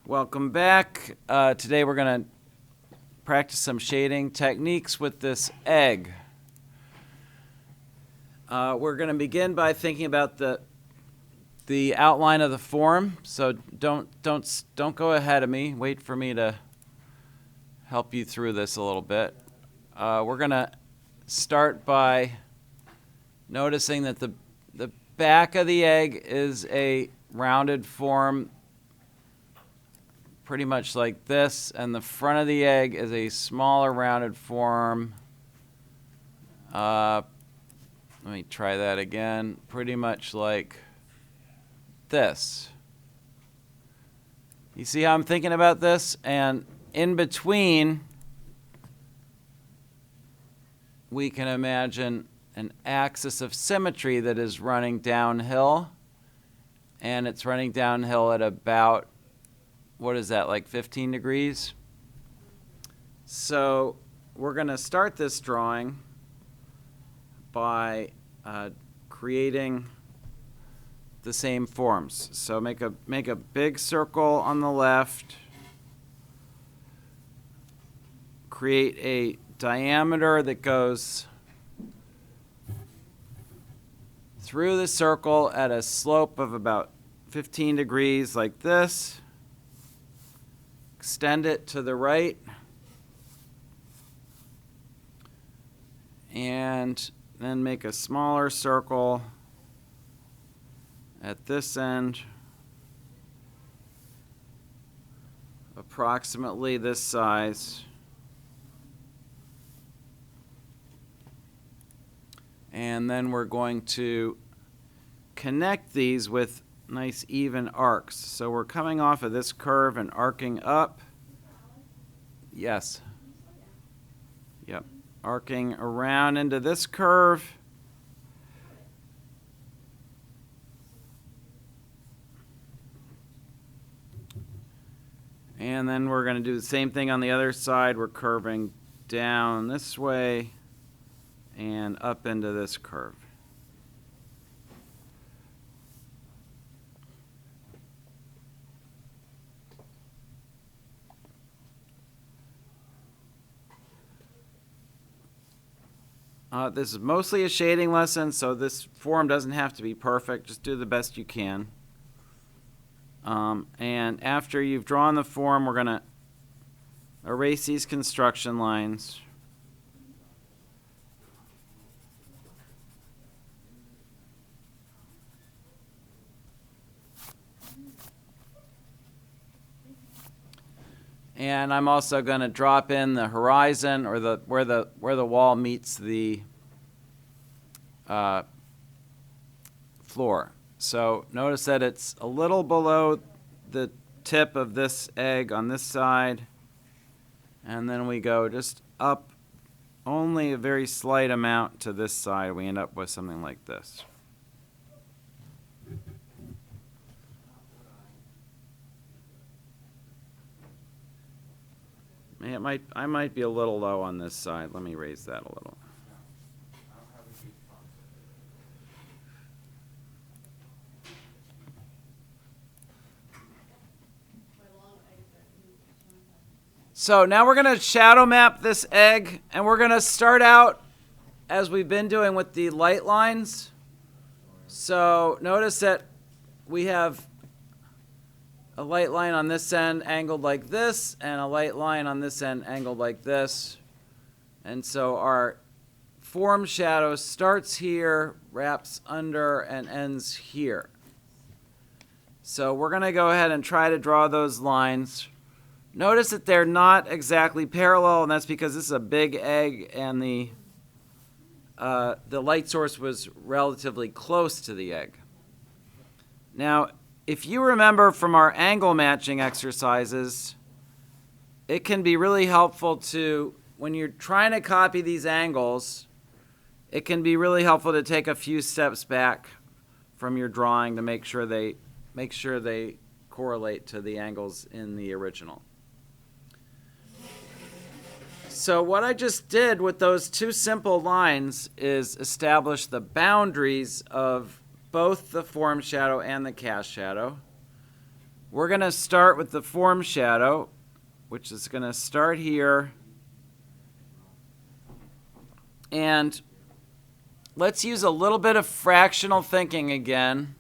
Welcome back. Today we're going to practice some shading techniques with this egg. We're going to begin by thinking about the outline of the form. So don't go ahead of me. Wait for me to help you through this a little bit. We're going to start by noticing that the back of the egg is a rounded form, pretty much like this, and the front of the egg is a smaller rounded form. Let me try that again. Pretty much like this. You see how I'm thinking about this? And in between, we can imagine an axis of symmetry that is running downhill, and it's running downhill at about, what is that, like 15 degrees? So we're going to start this drawing by creating the same forms. So make a big circle on the left, create a diameter that goes through the circle at a slope of about 15 degrees like this. Extend it to the right, and then make a smaller circle at this end, approximately this size. And then we're going to connect these with nice even arcs. So we're coming off of this curve and arcing up. Yes. Yep. Arcing around into this curve. And then we're going to do the same thing on the other side. We're curving down this way and up into this curve. This is mostly a shading lesson, so this form doesn't have to be perfect. Just do the best you can. And after you've drawn the form, we're going to erase these construction lines. And I'm also going to drop in the horizon, or where the wall meets the floor. So notice that it's a little below the tip of this egg on this side, and then we go just up only a very slight amount to this side. We end up with something like this. I might be a little low on this side. Let me raise that a little. So now we're going to shadow map this egg, and we're going to start out as we've been doing with the light lines. So notice that we have a light line on this end angled like this, and a light line on this end angled like this. And so our form shadow starts here, wraps under, and ends here. So we're going to go ahead and try to draw those lines. Notice that they're not exactly parallel, and that's because this is a big egg, and the light source was relatively close to the egg. Now, if you remember from our angle matching exercises, it can be really helpful to, when you're trying to copy these angles, it can be really helpful to take a few steps back from your drawing to make sure they correlate to the angles in the original. So what I just did with those two simple lines is establish the boundaries of both the form shadow and the cast shadow. we're going to start with the form shadow, which is going to start here. And let's use a little bit of fractional thinking again.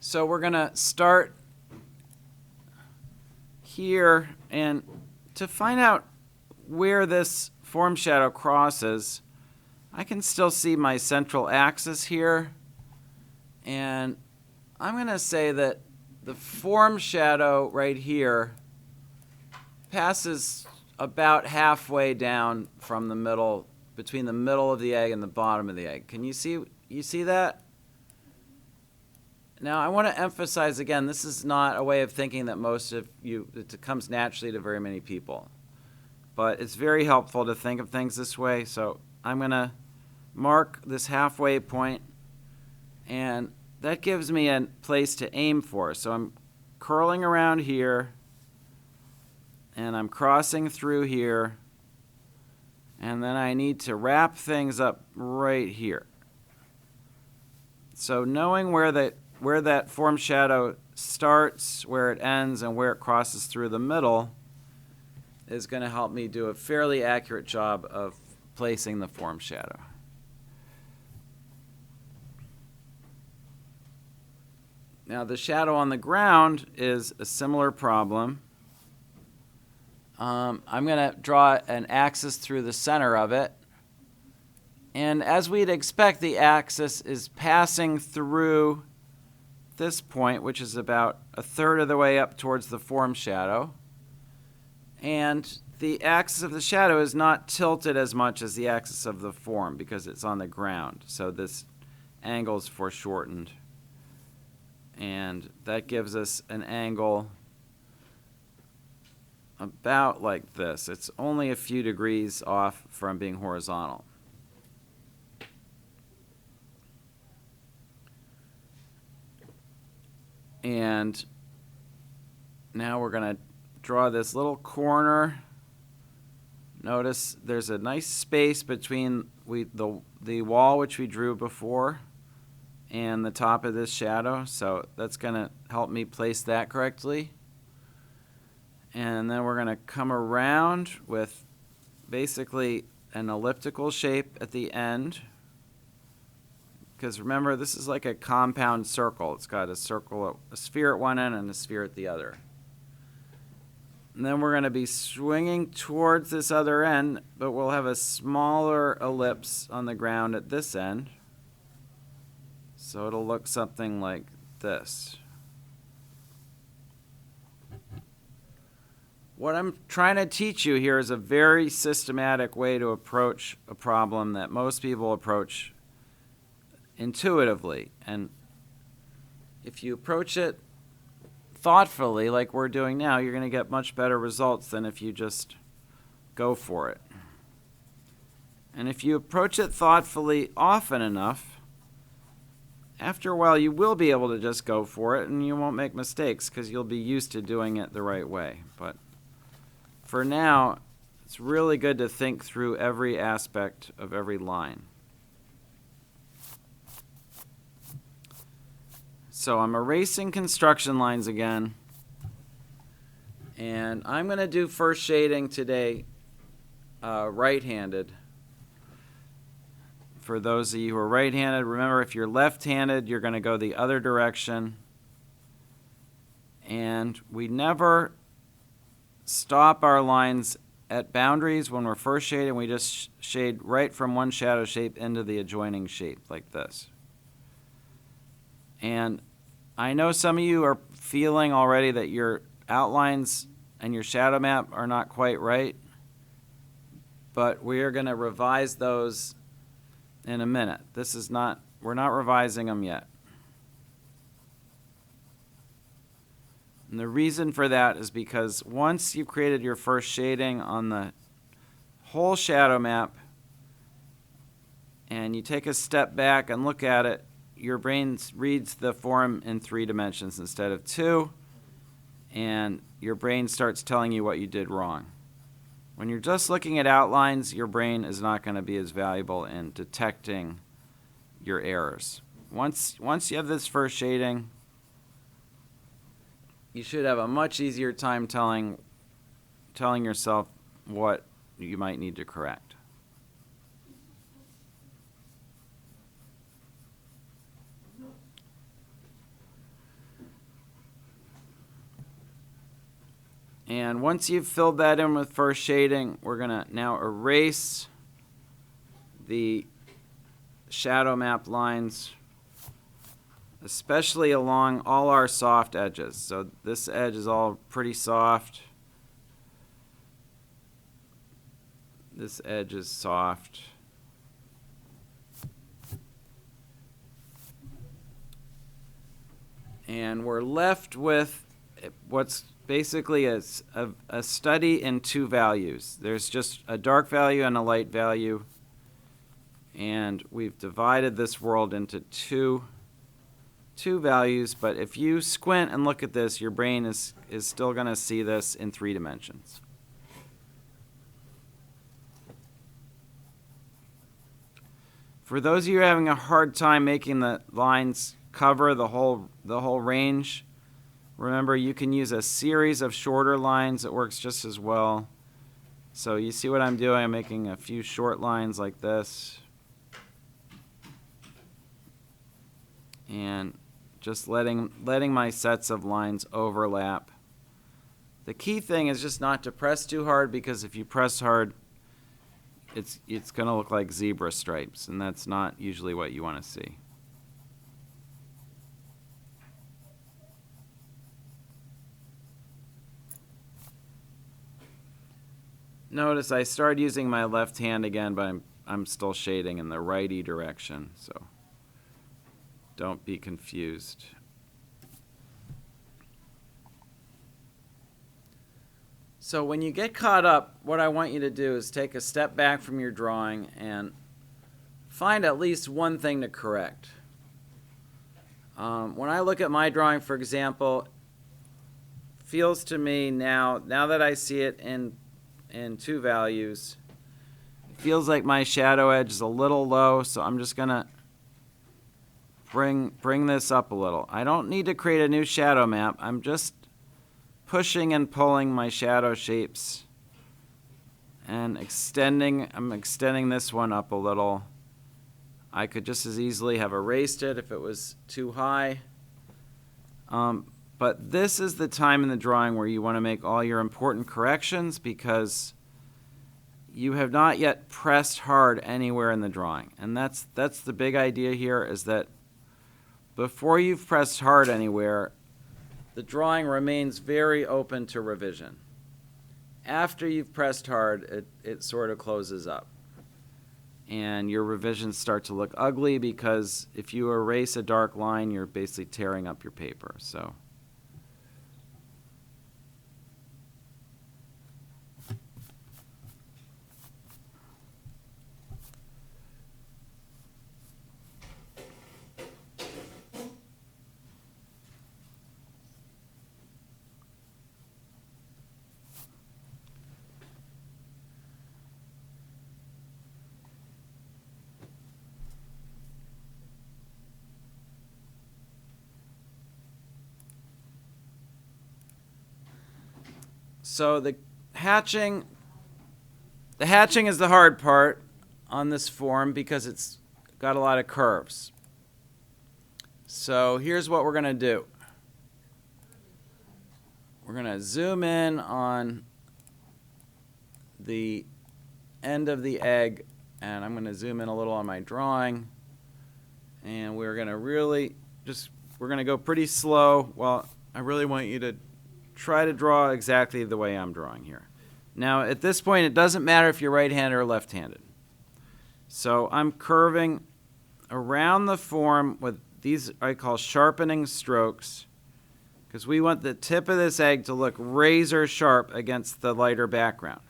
So we're going to start here, and to find out where this form shadow crosses, I can still see my central axis here, and I'm going to say that the form shadow right here passes about halfway down from the middle, between the middle of the egg and the bottom of the egg. Can you see that? Now, I want to emphasize again, this is not a way of thinking that it comes naturally to very many people. But it's very helpful to think of things this way. So I'm going to mark this halfway point, and that gives me a place to aim for. So I'm curling around here, and I'm crossing through here, and then I need to wrap things up right here. So knowing where that form shadow starts, where it ends, and where it crosses through the middle is going to help me do a fairly accurate job of placing the form shadow. Now the shadow on the ground is a similar problem. I'm going to draw an axis through the center of it. And as we'd expect, the axis is passing through this point, which is about a third of the way up towards the form shadow. And the axis of the shadow is not tilted as much as the axis of the form because it's on the ground. So this angle is foreshortened. And that gives us an angle about like this. It's only a few degrees off from being horizontal. And now we're going to draw this little corner. Notice there's a nice space between the wall which we drew before and the top of this shadow. So that's going to help me place that correctly. And then we're going to come around with basically an elliptical shape at the end. Because remember, this is like a compound circle. It's got a sphere at one end and a sphere at the other. And then we're going to be swinging towards this other end, but we'll have a smaller ellipse on the ground at this end. So it'll look something like this. What I'm trying to teach you here is a very systematic way to approach a problem that most people approach intuitively. And if you approach it thoughtfully, like we're doing now, you're going to get much better results than if you just go for it. And if you approach it thoughtfully often enough, after a while you will be able to just go for it and you won't make mistakes because you'll be used to doing it the right way. But for now, it's really good to think through every aspect of every line. So I'm erasing construction lines again, and I'm going to do first shading today right-handed. For those of you who are right-handed, remember if you're left-handed, you're going to go the other direction. And we never stop our lines at boundaries when we're first shading. We just shade right from one shadow shape into the adjoining shape like this. And I know some of you are feeling already that your outlines and your shadow map are not quite right, but we are going to revise those in a minute. We're not revising them yet. And the reason for that is because once you've created your first shading on the whole shadow map and you take a step back and look at it, your brain reads the form in 3 dimensions instead of 2, and your brain starts telling you what you did wrong. When you're just looking at outlines, your brain is not going to be as valuable in detecting your errors. once you have this first shading, you should have a much easier time telling yourself what you might need to correct. And once you've filled that in with first shading, we're going to now erase the shadow map lines, especially along all our soft edges. So this edge is all pretty soft. This edge is soft. And we're left with what's basically a study in two values. There's just a dark value and a light value. And we've divided this world into two values. But if you squint and look at this, your brain is still going to see this in 3 dimensions. For those of you having a hard time making the lines cover the whole range, remember you can use a series of shorter lines. It works just as well. So you see what I'm doing? I'm making a few short lines like this. And just letting my sets of lines overlap. The key thing is just not to press too hard, because if you press hard, it's going to look like zebra stripes, and that's not usually what you want to see. Notice I started using my left hand again, but I'm still shading in the righty direction, so don't be confused. So when you get caught up, what I want you to do is take a step back from your drawing and find at least one thing to correct. When I look at my drawing, for example, it feels to me now that I see it in 2 values, it feels like my shadow edge is a little low, so I'm just going to bring this up a little. I don't need to create a new shadow map. I'm just pushing and pulling my shadow shapes and I'm extending this one up a little. I could just as easily have erased it if it was too high. But this is the time in the drawing where you want to make all your important corrections, because you have not yet pressed hard anywhere in the drawing. And that's the big idea here, is that before you've pressed hard anywhere, the drawing remains very open to revision. After you've pressed hard, it sort of closes up. And your revisions start to look ugly, because if you erase a dark line, you're basically tearing up your paper. So So the hatching is the hard part on this form, because it's got a lot of curves. So here's what we're going to do. We're going to zoom in on the end of the egg, and I'm going to zoom in a little on my drawing, and we're going to we're going to go pretty slow. Well, I really want you to try to draw exactly the way I'm drawing here. Now, at this point, it doesn't matter if you're right-handed or left-handed. So I'm curving around the form with these I call sharpening strokes, because we want the tip of this egg to look razor sharp against the lighter background.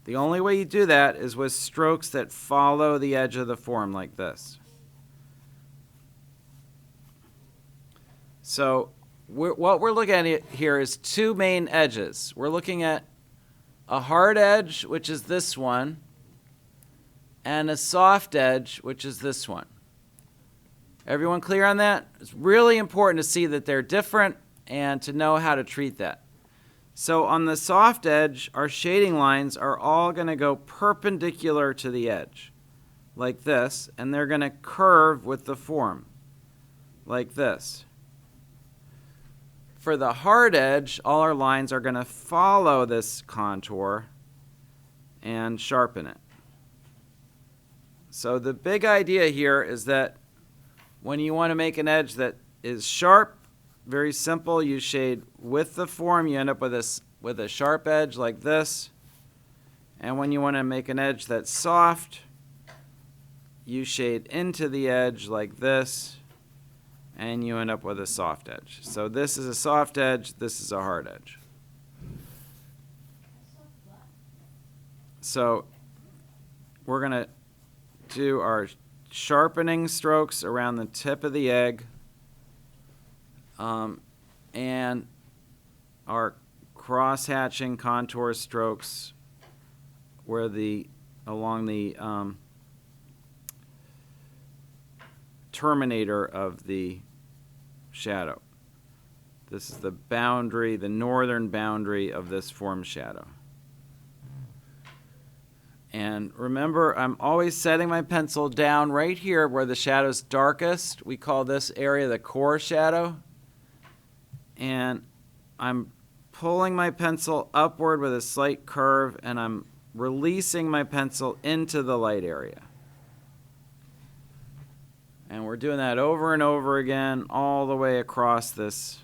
The only way you do that is with strokes that follow the edge of the form like this. So what we're looking at here is 2 main edges. We're looking at a hard edge, which is this one, and a soft edge, which is this one. Everyone clear on that? It's really important to see that they're different and to know how to treat that. So on the soft edge, our shading lines are all going to go perpendicular to the edge, like this, and they're going to curve with the form, like this. For the hard edge, all our lines are going to follow this contour and sharpen it. So the big idea here is that when you want to make an edge that is sharp, very simple, you shade with the form, you end up with a sharp edge like this. And when you want to make an edge that's soft, you shade into the edge like this, and you end up with a soft edge. So this is a soft edge, this is a hard edge. So we're going to do our sharpening strokes around the tip of the egg, and our cross-hatching contour strokes where along the terminator of the shadow. This is the boundary, the northern boundary of this form shadow. And remember, I'm always setting my pencil down right here where the shadow's darkest. We call this area the core shadow. And I'm pulling my pencil upward with a slight curve, and I'm releasing my pencil into the light area. And we're doing that over and over again all the way across this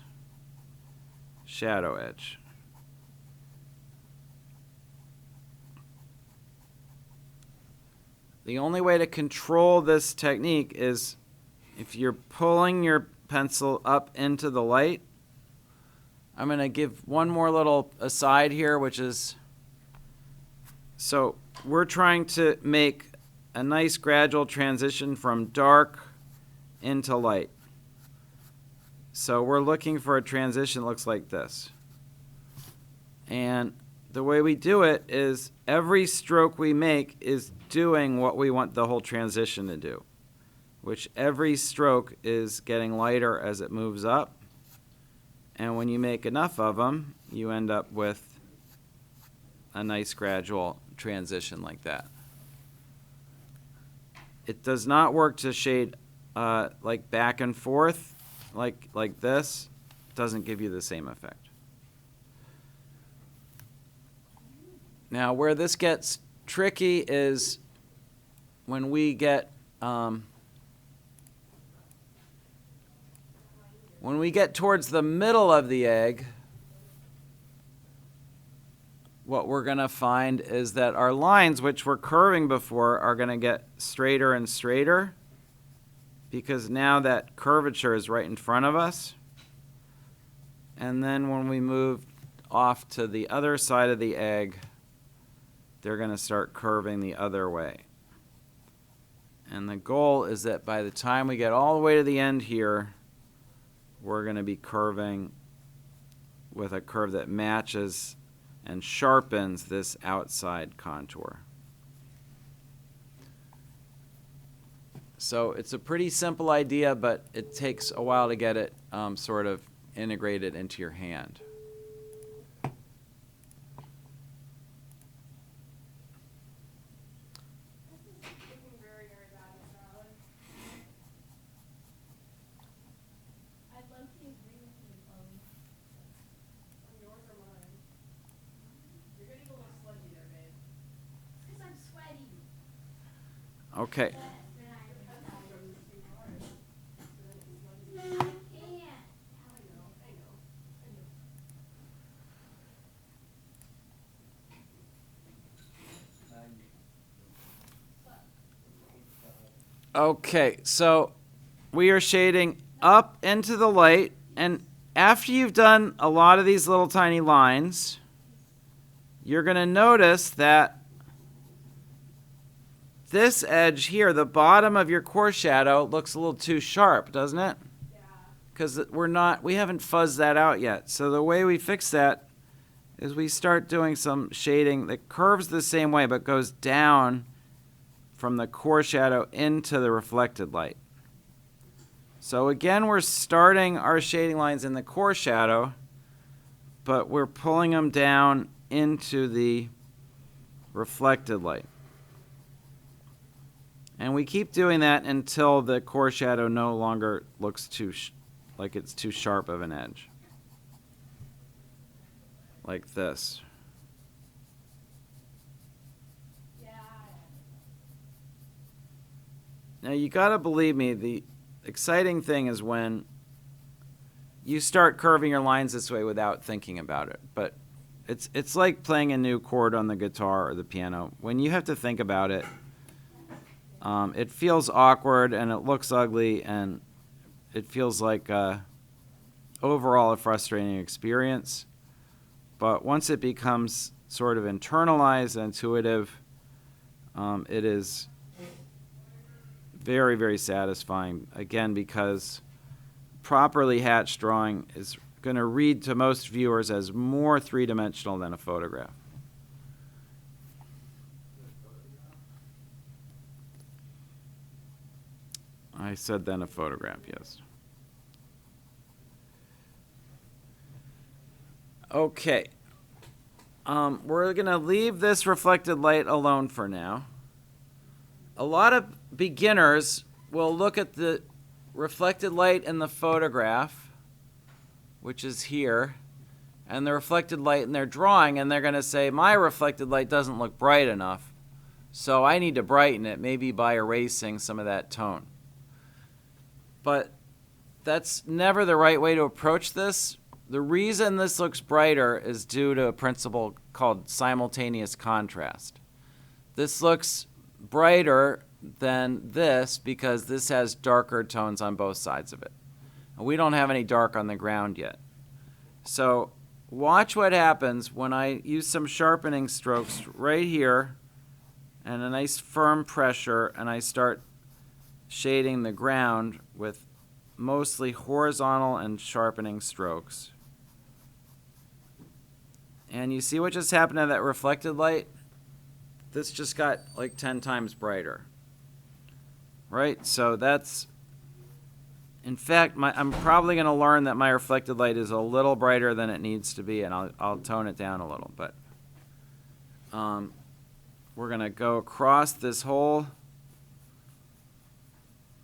shadow edge. The only way to control this technique is if you're pulling your pencil up into the light. I'm going to give one more little aside here, which is, so we're trying to make a nice gradual transition from dark into light. So we're looking for a transition that looks like this. And the way we do it is every stroke we make is doing what we want the whole transition to do, which every stroke is getting lighter as it moves up. And when you make enough of them, you end up with a nice gradual transition like that. It does not work to shade like back and forth like this. It doesn't give you the same effect. Now, where this gets tricky is when we get towards the middle of the egg. What we're going to find is that our lines, which were curving before, are going to get straighter and straighter because now that curvature is right in front of us. And then when we move off to the other side of the egg, they're going to start curving the other way. And the goal is that by the time we get all the way to the end here, we're going to be curving with a curve that matches and sharpens this outside contour. So it's a pretty simple idea, but it takes a while to get it sort of integrated into your hand. Okay. Okay, so we are shading up into the light, and after you've done a lot of these little tiny lines, you're going to notice that this edge here, the bottom of your core shadow, looks a little too sharp, doesn't it? Yeah. Because we haven't fuzzed that out yet. So the way we fix that is we start doing some shading that curves the same way but goes down from the core shadow into the reflected light. So again, we're starting our shading lines in the core shadow, but we're pulling them down into the reflected light. And we keep doing that until the core shadow no longer looks like it's too sharp of an edge. Like this. Now you gotta believe me, the exciting thing is when you start curving your lines this way without thinking about it. But it's like playing a new chord on the guitar or the piano. When you have to think about it, it feels awkward and it looks ugly and it feels like overall a frustrating experience. But once it becomes sort of internalized and intuitive, it is very, very satisfying. Again, because properly hatched drawing is going to read to most viewers as more three-dimensional than a photograph. I said then a photograph, yes. Okay. We're going to leave this reflected light alone for now. A lot of beginners will look at the reflected light in the photograph, which is here, and the reflected light in their drawing, and they're going to say, my reflected light doesn't look bright enough, so I need to brighten it, maybe by erasing some of that tone. But that's never the right way to approach this. The reason this looks brighter is due to a principle called simultaneous contrast. This looks brighter than this because this has darker tones on both sides of it. And we don't have any dark on the ground yet. So watch what happens when I use some sharpening strokes right here and a nice firm pressure, and I start shading the ground with mostly horizontal and sharpening strokes. And you see what just happened to that reflected light? This just got like 10 times brighter. Right? So that's, in fact, I'm probably going to learn that my reflected light is a little brighter than it needs to be, and I'll tone it down a little. But we're going to go across this whole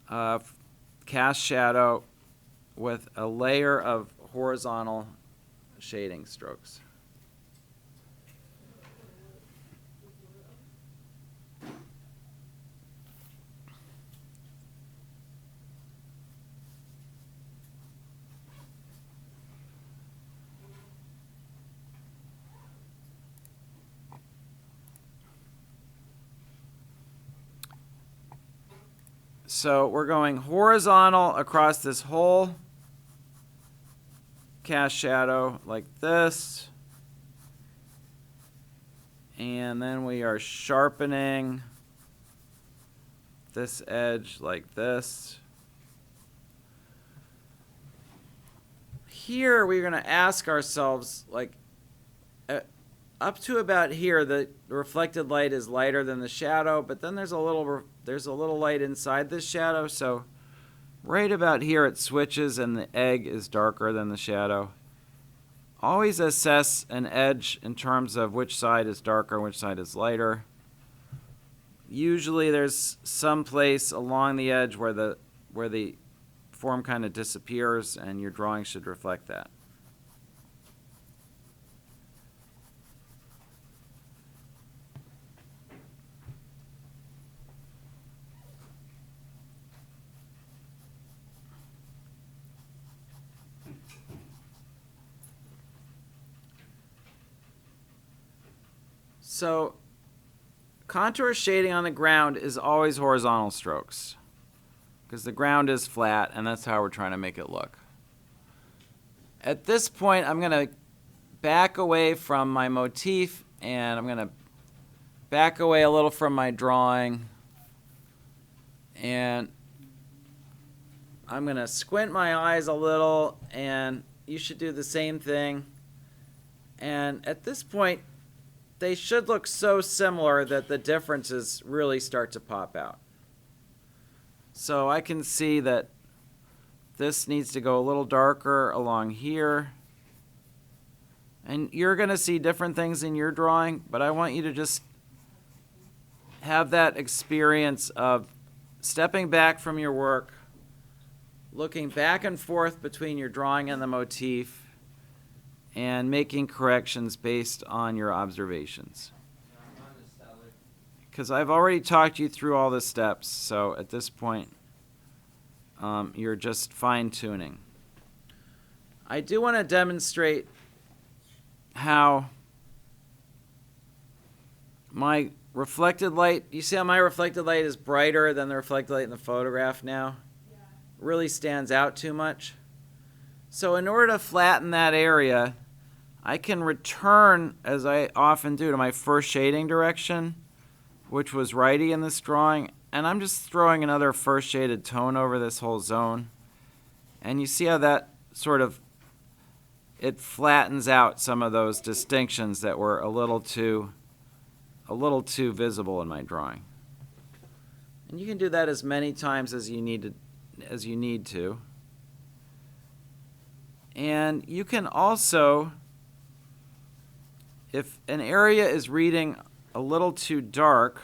cast shadow with a layer of horizontal shading strokes. So we're going horizontal across this whole cast shadow like this. And then we are sharpening this edge like this. Here we're going to ask ourselves, like, up to about here, the reflected light is lighter than the shadow, but then there's a little light inside this shadow, so right about here it switches and the egg is darker than the shadow. Always assess an edge in terms of which side is darker and which side is lighter. Usually there's some place along the edge where the form kind of disappears, and your drawing should reflect that. So contour shading on the ground is always horizontal strokes because the ground is flat, and that's how we're trying to make it look. At this point, I'm going to back away from my motif, and I'm going to back away a little from my drawing, and I'm going to squint my eyes a little, and you should do the same thing. And at this point, they should look so similar that the differences really start to pop out. So I can see that This needs to go a little darker along here. And you're going to see different things in your drawing, but I want you to just have that experience of stepping back from your work, looking back and forth between your drawing and the motif, and making corrections based on your observations. Because I've already talked you through all the steps, so at this point, you're just fine-tuning. I do want to demonstrate how my reflected light, you see how my reflected light is brighter than the reflected light in the photograph now? Yeah. Really stands out too much. So in order to flatten that area, I can return, as I often do, to my first shading direction, which was righty in this drawing, and I'm just throwing another first shaded tone over this whole zone. And you see how that sort of, it flattens out some of those distinctions that were a little too visible in my drawing. And you can do that as many times as you need to. And you can also, if an area is reading a little too dark,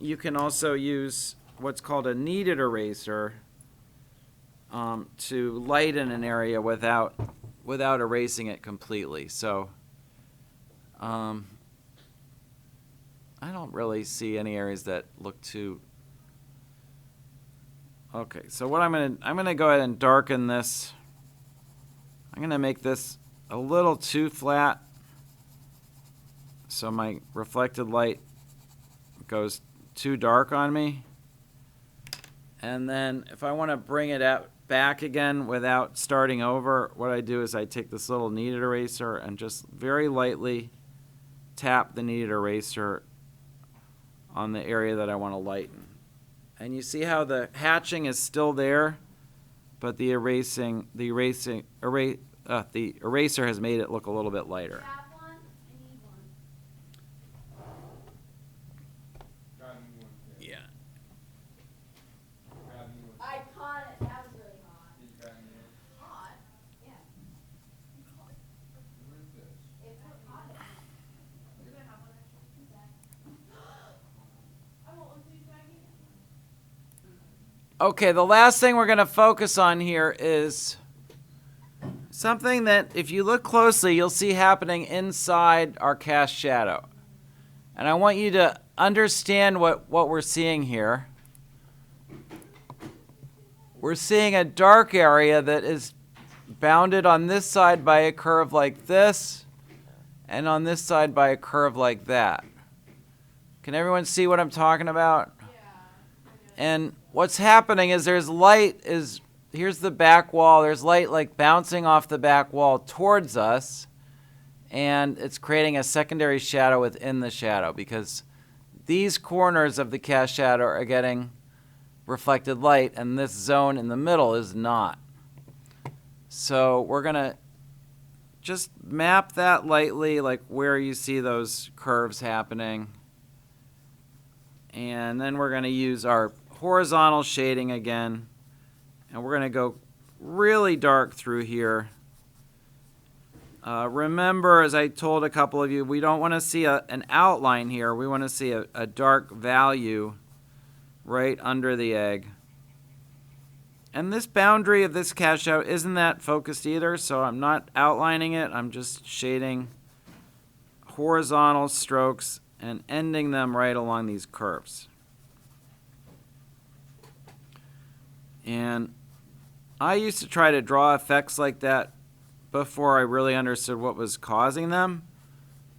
you can also use what's called a kneaded eraser to lighten an area without erasing it completely. So I don't really see any areas that look too. Okay, so what I'm gonna go ahead and darken this. I'm gonna make this a little too flat, so my reflected light goes too dark on me. And then if I want to bring it back again without starting over, what I do is I take this little kneaded eraser and just very lightly tap the kneaded eraser on the area that I want to lighten. And you see how the hatching is still there, but the eraser has made it look a little bit lighter. Okay, the last thing we're going to focus on here is something that, if you look closely, you'll see happening inside our cast shadow. And I want you to understand what we're seeing here. We're seeing a dark area that is bounded on this side by a curve like this, and on this side by a curve like that. Can everyone see what I'm talking about? Yeah. And what's happening is here's the back wall, there's light like bouncing off the back wall towards us, and it's creating a secondary shadow within the shadow because these corners of the cast shadow are getting reflected light and this zone in the middle is not. So we're gonna just map that lightly, like where you see those curves happening. And then we're gonna use our horizontal shading again, and we're going to go really dark through here. Remember, as I told a couple of you, we don't want to see an outline here. We want to see a dark value right under the egg. And this boundary of this cast shadow isn't that focused either, so I'm not outlining it. I'm just shading horizontal strokes and ending them right along these curves. And I used to try to draw effects like that before I really understood what was causing them.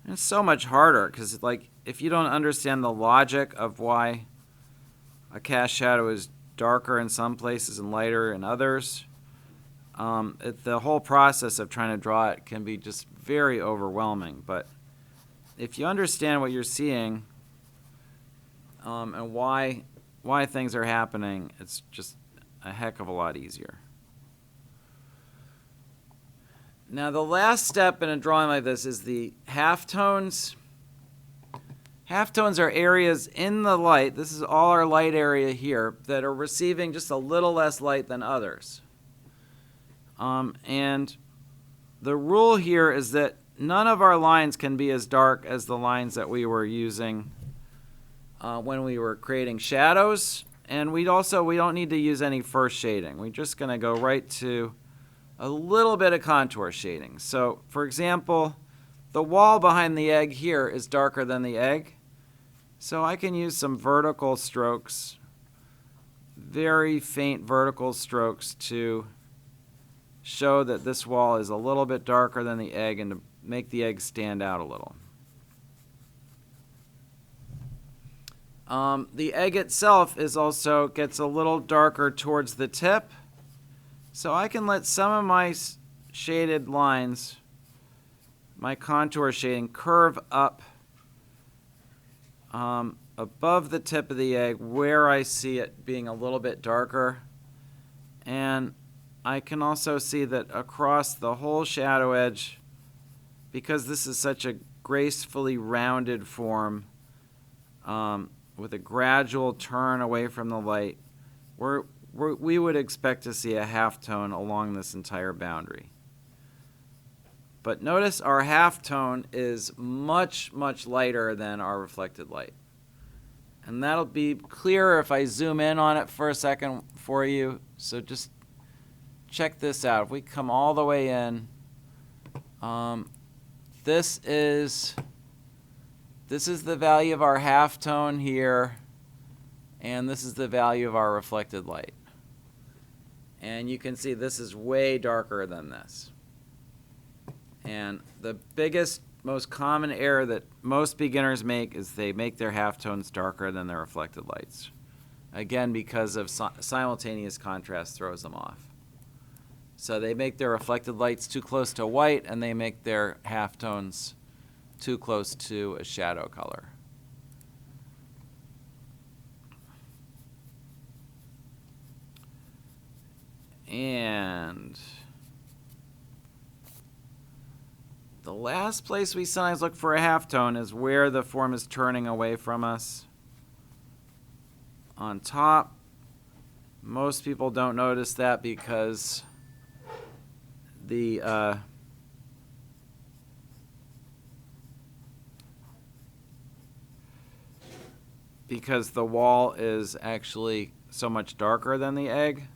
And it's so much harder because, like, if you don't understand the logic of why a cast shadow is darker in some places and lighter in others, the whole process of trying to draw it can be just very overwhelming. But if you understand what you're seeing and why things are happening, it's just a heck of a lot easier. Now the last step in a drawing like this is the halftones. Halftones are areas in the light, this is all our light area here, that are receiving just a little less light than others. And the rule here is that none of our lines can be as dark as the lines that we were using when we were creating shadows. And we don't need to use any first shading. We're just going to go right to a little bit of contour shading. So, for example, the wall behind the egg here is darker than the egg. So I can use some vertical strokes, very faint vertical strokes, to show that this wall is a little bit darker than the egg and to make the egg stand out a little. The egg itself gets a little darker towards the tip, so I can let some of my shaded lines, my contour shading, curve up above the tip of the egg where I see it being a little bit darker. And I can also see that across the whole shadow edge, because this is such a gracefully rounded form, with a gradual turn away from the light, we would expect to see a halftone along this entire boundary. But notice our halftone is much, much lighter than our reflected light. And that'll be clearer if I zoom in on it for a second for you. So just check this out. If we come all the way in, this is the value of our halftone here, and this is the value of our reflected light. And you can see this is way darker than this. And the biggest, most common error that most beginners make is they make their halftones darker than their reflected lights. Again, because of simultaneous contrast throws them off. So they make their reflected lights too close to white, and they make their halftones too close to a shadow color. And the last place we sometimes look for a halftone is where the form is turning away from us. On top, most people don't notice that because the wall is actually so much darker than the egg.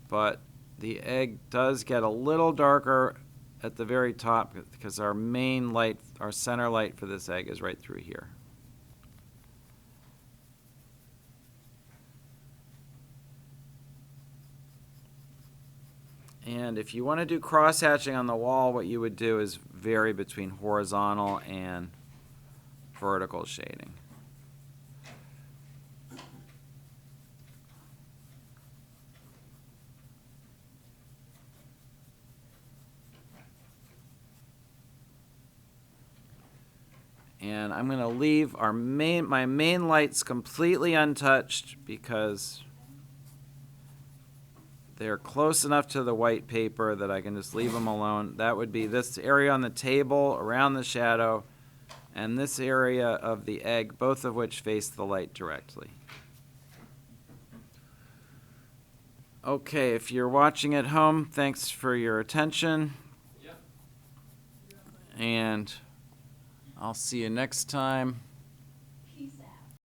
But the egg does get a little darker at the very top because our main light, our center light for this egg is right through here. And if you want to do cross-hatching on the wall, what you would do is vary between horizontal and vertical shading. And I'm going to leave my main lights completely untouched because they're close enough to the white paper that I can just leave them alone. That would be this area on the table, around the shadow, and this area of the egg, both of which face the light directly. Okay, if you're watching at home, thanks for your attention. Yep. And I'll see you next time.